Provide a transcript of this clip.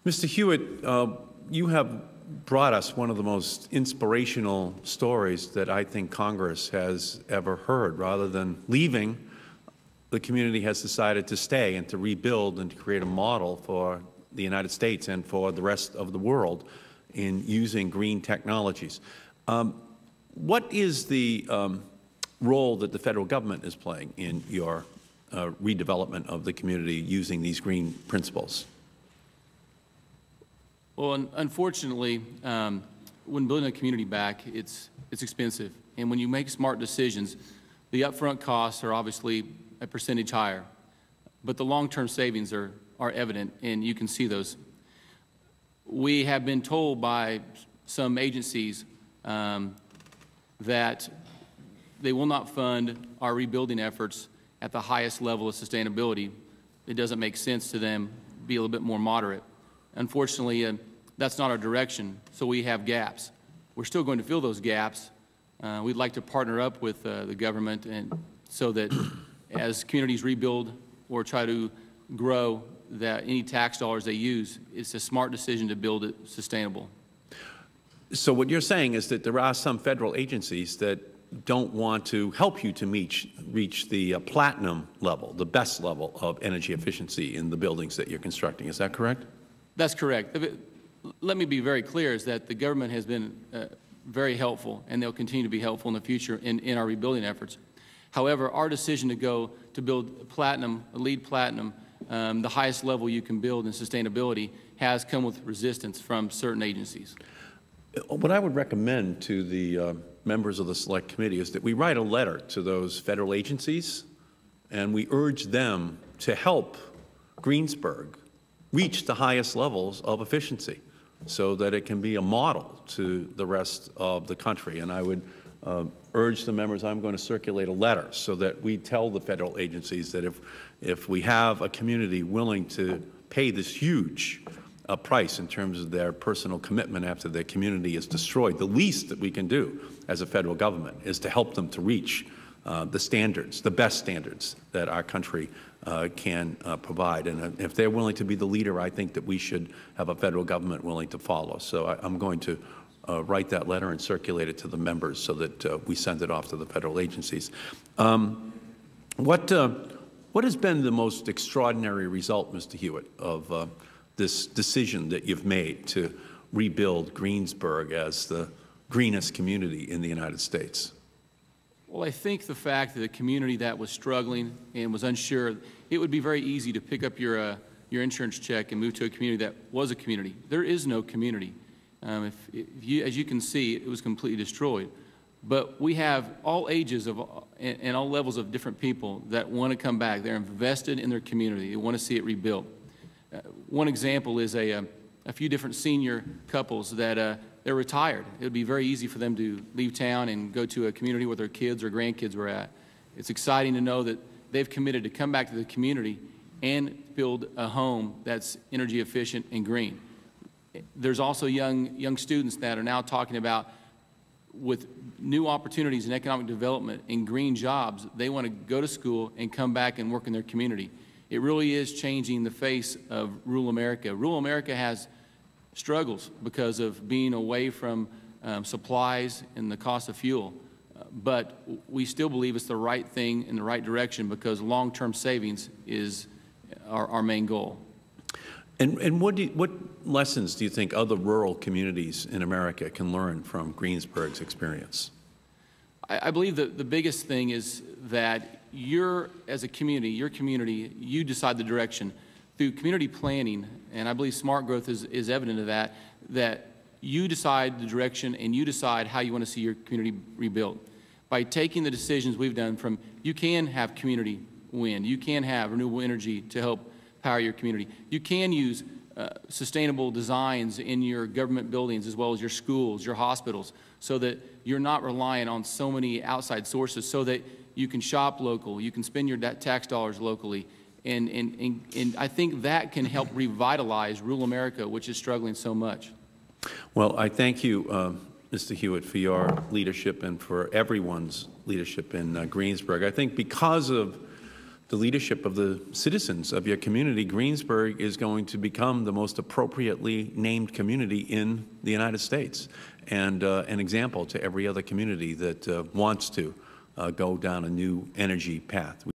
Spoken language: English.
Mr. Hewitt, you have brought us one of the most inspirational stories that I think Congress has ever heard. Rather than leaving, the community has decided to stay and to rebuild and to create a model for the United States and for the rest of the world in using green technologies. What is the role that the Federal Government is playing in your redevelopment of the community using these green principles? Well, unfortunately, when building a community back, it's expensive. And when you make smart decisions, the upfront costs are obviously a percentage higher. But the long-term savings are evident, and you can see those. We have been told by some agencies that they will not fund our rebuilding efforts at the highest level of sustainability. It doesn't make sense to them to be a little bit more moderate. Unfortunately, that's not our direction, so we have gaps. We're still going to fill those gaps. We'd like to partner up with the government and so that as communities rebuild or try to grow, that any tax dollars they use, it's a smart decision to build it sustainable. So what you're saying is that there are some Federal agencies that don't want to help you to reach the platinum level, the best level of energy efficiency in the buildings that you're constructing. Is that correct? That's correct. Let me be very clear, is that the government has been very helpful, and they'll continue to be helpful in the future in our rebuilding efforts. However, our decision to go to build platinum, LEED platinum, the highest level you can build in sustainability, has come with resistance from certain agencies. What I would recommend to the members of the Select Committee is that we write a letter to those Federal agencies, and we urge them to help Greensburg reach the highest levels of efficiency so that it can be a model to the rest of the country. And I would urge the members, I'm going to circulate a letter so that we tell the Federal agencies that if we have a community willing to pay this huge price in terms of their personal commitment after their community is destroyed, the least that we can do as a Federal Government is to help them to reach the standards, the best standards that our country can provide. And if they're willing to be the leader, I think that we should have a Federal Government willing to follow. So I'm going to write that letter and circulate it to the members so that we send it off to the Federal agencies. What has been the most extraordinary result, Mr. Hewitt, of this decision that you've made to rebuild Greensburg as the greenest community in the United States? Well, I think the fact that a community that was struggling and was unsure, it would be very easy to pick up your insurance check and move to a community that was a community. There is no community. As you can see, it was completely destroyed. But we have all ages and all levels of different people that want to come back. They're invested in their community. They want to see it rebuilt. One example is a few different senior couples that they're retired. It would be very easy for them to leave town and go to a community where their kids or grandkids were at. It's exciting to know that they've committed to come back to the community and build a home that's energy efficient and green. There's also young students that are now talking about, with new opportunities in economic development and green jobs, they want to go to school and come back and work in their community. It really is changing the face of rural America. Rural America has struggles because of being away from supplies and the cost of fuel. But we still believe it's the right thing in the right direction because long-term savings is our main goal. And what lessons do you think other rural communities in America can learn from Greensburg's experience? I believe that the biggest thing is that as a community, your community, you decide the direction. Through community planning, and I believe smart growth is evident of that you decide the direction and you decide how you want to see your community rebuilt. By taking the decisions we've done from, you can have community wind, you can have renewable energy to help power your community. You can use sustainable designs in your government buildings as well as your schools, your hospitals, so that you're not relying on so many outside sources, so that you can shop local, you can spend your tax dollars locally. And I think that can help revitalize rural America, which is struggling so much. Well, I thank you, Mr. Hewitt, for your leadership and for everyone's leadership in Greensburg. I think because of the leadership of the citizens of your community, Greensburg is going to become the most appropriately named community in the United States, and an example to every other community that wants to go down a new energy path.